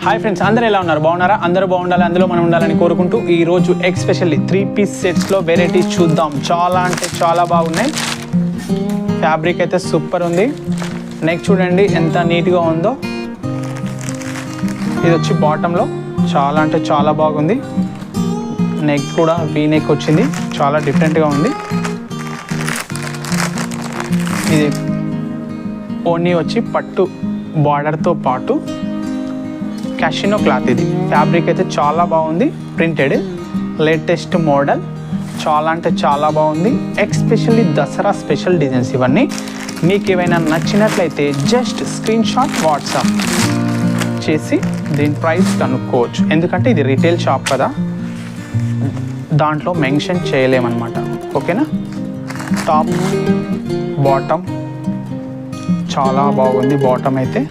Hi friends, అందరూ ఎలా ఉన్నారు? బాగున్నారా? అందరూ బాగుండాలి, అందులో మనం ఉండాలని కోరుకుంటూ ఈరోజు ఎస్పెషల్లీ 3-piece సెట్స్లో వెరైటీస్ చూద్దాం. చాలా అంటే చాలా బాగున్నాయి. ఫ్యాబ్రిక్ అయితే సూపర్ ఉంది. నెక్ చూడండి ఎంత నీట్గా ఉందో. ఇది వచ్చి బాటంలో చాలా అంటే చాలా బాగుంది. నెక్ కూడా వీ నెక్ వచ్చింది, చాలా డిఫరెంట్గా ఉంది. ఇది ఓనీ వచ్చి పట్టు బార్డర్తో పాటు క్యాషినో క్లాత్. ఇది ఫ్యాబ్రిక్ అయితే చాలా బాగుంది. ప్రింటెడ్ లేటెస్ట్ మోడల్, చాలా అంటే చాలా బాగుంది. ఎస్పెషల్లీ దసరా స్పెషల్ డిజైన్స్ ఇవన్నీ. మీకు ఏమైనా నచ్చినట్లయితే జస్ట్ స్క్రీన్ షాట్ వాట్సాప్ చేసి దీని ప్రైస్ కనుక్కోవచ్చు. ఎందుకంటే ఇది రిటైల్ షాప్ కదా, దాంట్లో మెన్షన్ చేయలేమన్నమాట. ఓకేనా? టాప్ బాటమ్ చాలా బాగుంది. బాటమ్ అయితే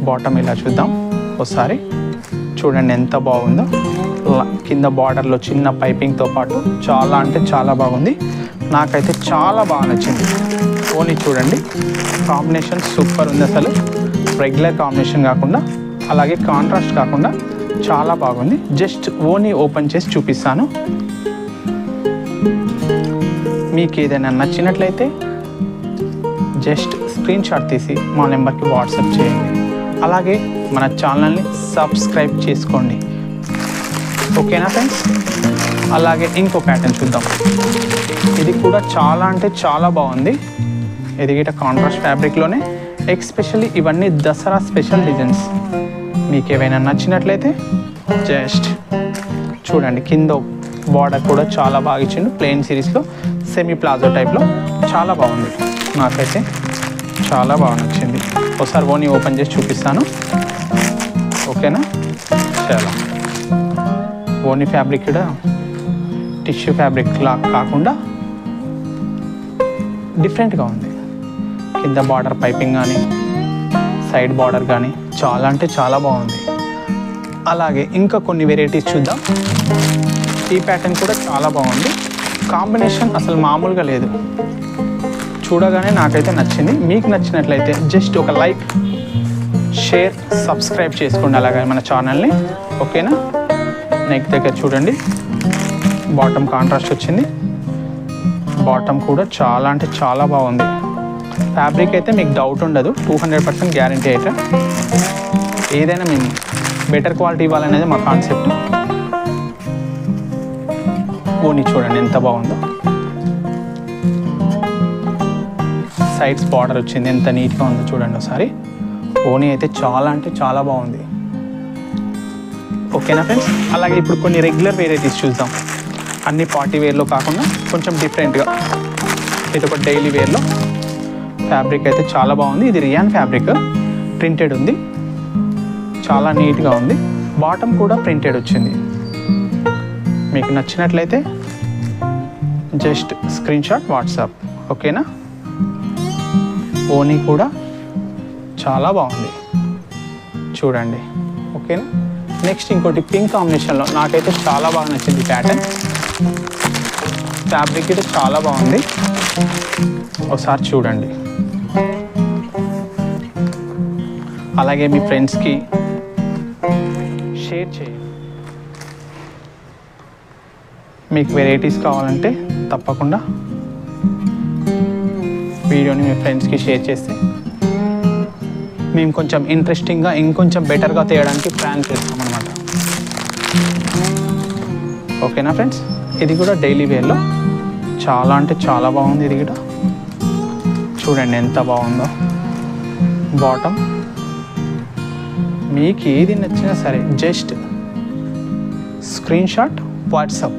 బాటమ్ ఇలా చూద్దాం ఒకసారి. చూడండి ఎంత బాగుందో. కింద బార్డర్లో చిన్న పైపింగ్తో పాటు చాలా అంటే చాలా బాగుంది. నాకైతే చాలా బాగా నచ్చింది. ఓనీ చూడండి, కాంబినేషన్ సూపర్ ఉంది. అసలు రెగ్యులర్ కాంబినేషన్ కాకుండా, అలాగే కాంట్రాస్ట్ కాకుండా చాలా బాగుంది. జస్ట్ ఓనీ ఓపెన్ చేసి చూపిస్తాను. మీకు ఏదైనా నచ్చినట్లయితే జస్ట్ స్క్రీన్ షాట్ తీసి మా నెంబర్కి వాట్సాప్ చేయండి. అలాగే మన ఛానల్ని సబ్స్క్రైబ్ చేసుకోండి. ఓకేనా ఫ్రెండ్స్? అలాగే ఇంకో ప్యాటర్న్ చూద్దాం. ఇది కూడా చాలా అంటే చాలా బాగుంది. ఇది గిట కాంట్రాస్ట్ ఫ్యాబ్రిక్లోనే. ఎస్పెషల్లీ ఇవన్నీ దసరా స్పెషల్ డిజైన్స్. మీకు ఏవైనా నచ్చినట్లయితే జస్ట్ చూడండి. కింద బార్డర్ కూడా చాలా బాగా ఇచ్చిండు. ప్లెయిన్ సిరీస్లో సెమీ ప్లాజో టైప్లో చాలా బాగుంది. నాకైతే చాలా బాగా నచ్చింది. ఒకసారి ఓనీ ఓపెన్ చేసి చూపిస్తాను. ఓకేనా? చాలా ఓనీ ఫ్యాబ్రిక్ కూడా టిష్యూ ఫ్యాబ్రిక్ లా కాకుండా డిఫరెంట్గా ఉంది. కింద బార్డర్ పైపింగ్ కానీ సైడ్ బార్డర్ కానీ చాలా అంటే చాలా బాగుంది. అలాగే ఇంకా కొన్ని వెరైటీస్ చూద్దాం. ఈ ప్యాటర్న్ కూడా చాలా బాగుంది. కాంబినేషన్ అసలు మామూలుగా లేదు. చూడగానే నాకైతే నచ్చింది. మీకు నచ్చినట్లయితే జస్ట్ ఒక లైక్, షేర్, సబ్స్క్రైబ్ చేసుకోండి అలాగే మన ఛానల్ని. ఓకేనా? నెక్ దగ్గర చూడండి, బాటమ్ కాంట్రాస్ట్ వచ్చింది. బాటమ్ కూడా చాలా అంటే చాలా బాగుంది. ఫ్యాబ్రిక్ అయితే మీకు డౌట్ ఉండదు. 200% గ్యారంటీ అయితే. ఏదైనా మేము బెటర్ క్వాలిటీ ఇవ్వాలనేది మా కాన్సెప్ట్. ఓనీ చూడండి ఎంత బాగుందో. సైడ్స్ బార్డర్ వచ్చింది, ఎంత నీట్గా ఉందో చూడండి ఒకసారి. ఓనీ అయితే చాలా అంటే చాలా బాగుంది. ఓకేనా ఫ్రెండ్స్? అలాగే ఇప్పుడు కొన్ని రెగ్యులర్ వెరైటీస్ చూద్దాం. అన్ని పార్టీ వేర్లో కాకుండా కొంచెం డిఫరెంట్గా. ఇది ఒక డైలీ వేర్లో. ఫ్యాబ్రిక్ అయితే చాలా బాగుంది. ఇది రియాన్ ఫ్యాబ్రిక్, ప్రింటెడ్ ఉంది. చాలా నీట్గా ఉంది. బాటమ్ కూడా ప్రింటెడ్ వచ్చింది. మీకు నచ్చినట్లయితే జస్ట్ స్క్రీన్ షాట్ వాట్సాప్. ఓకేనా? ఓనీ కూడా చాలా బాగుంది చూడండి. ఓకేనా? నెక్స్ట్ ఇంకోటి పింక్ కాంబినేషన్లో నాకైతే చాలా బాగా నచ్చింది ప్యాటర్న్. ఫ్యాబ్రిక్ అయితే చాలా బాగుంది. ఒకసారి చూడండి. అలాగే మీ ఫ్రెండ్స్కి షేర్ చేయండి. మీకు వెరైటీస్ కావాలంటే తప్పకుండా వీడియోని మీ ఫ్రెండ్స్కి షేర్ చేస్తే మేము కొంచెం ఇంట్రెస్టింగ్గా ఇంకొంచెం బెటర్గా తీయడానికి ప్లాన్ చేస్తామన్నమాట. ఓకేనా ఫ్రెండ్స్? ఇది కూడా డైలీ వేర్లో చాలా అంటే చాలా బాగుంది. ఇది కూడా చూడండి ఎంత బాగుందో. బాటమ్ మీకు ఏది నచ్చినా సరే జస్ట్ స్క్రీన్ షాట్ వాట్సాప్.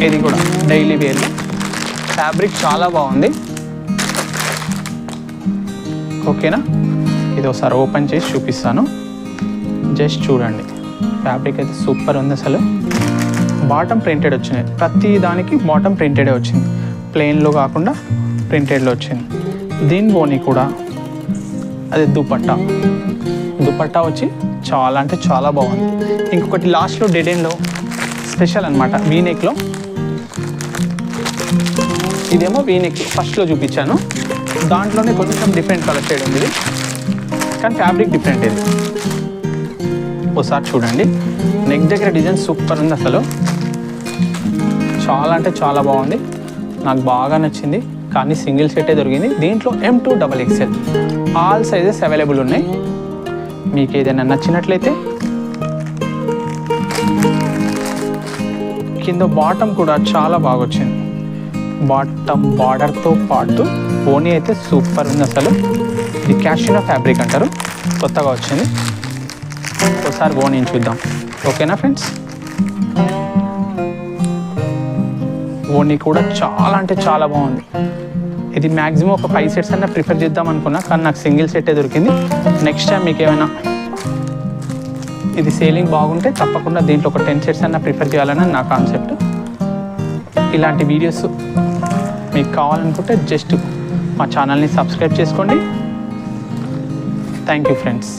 ఇది కూడా డైలీ వేర్లో. ఫ్యాబ్రిక్ చాలా బాగుంది. ఓకేనా? ఇది ఒకసారి ఓపెన్ చేసి చూపిస్తాను. జస్ట్ చూడండి. ఫ్యాబ్రిక్ అయితే సూపర్ ఉంది అసలు. బాటమ్ ప్రింటెడ్ వచ్చినాయి. ప్రతి దానికి బాటమ్ ప్రింటెడే వచ్చింది. ప్లెయిన్లో కాకుండా ప్రింటెడ్లో వచ్చింది. దీని ఓనీ కూడా అదే దుపట్టా వచ్చి చాలా అంటే చాలా బాగుంది. ఇంకొకటి లాస్ట్లో డెడ్ ఎండ్లో స్పెషల్ అనమాట, వీనెక్లో. ఇదేమో వీనెక్ ఫస్ట్లో చూపించాను. దాంట్లోనే కొంచెం డిఫరెంట్ కలర్ షేడ్ ఉంది. కానీ ఫ్యాబ్రిక్ డిఫరెంట్ ఇది. ఒకసారి చూడండి, నెక్ దగ్గర డిజైన్ సూపర్ ఉంది అసలు, చాలా అంటే చాలా బాగుంది, నాకు బాగా నచ్చింది. కానీ సింగిల్ సెటే దొరికింది. దీంట్లో M2 XXL all sizes available ఉన్నాయి. మీకు ఏదైనా నచ్చినట్లయితే కింద బాటమ్ కూడా చాలా బాగా వచ్చింది. బాటమ్ బార్డర్తో పాటు ఓనీ అయితే సూపర్ ఉంది అసలు. ఇది క్యాషినో ఫ్యాబ్రిక్ అంటారు, కొత్తగా వచ్చింది. ఒకసారి ఓనీని చూద్దాం. ఓకేనా ఫ్రెండ్స్, ఓనీ కూడా చాలా అంటే చాలా బాగుంది. ఇది మ్యాక్సిమం ఒక 5 సెట్స్ అన్నా ప్రిఫర్ చేద్దాం అనుకున్నా, కానీ నాకు సింగిల్ సెట్టే దొరికింది. నెక్స్ట్ టైం మీకు ఏమైనా ఇది సేలింగ్ బాగుంటే తప్పకుండా దీంట్లో ఒక 10 సెట్స్ అన్నా ప్రిఫర్ చేయాలని నా కాన్సెప్ట్. ఇలాంటి వీడియోస్ మీకు కావాలనుకుంటే జస్ట్ మా ఛానల్ని సబ్స్క్రైబ్ చేసుకోండి. Thank you friends.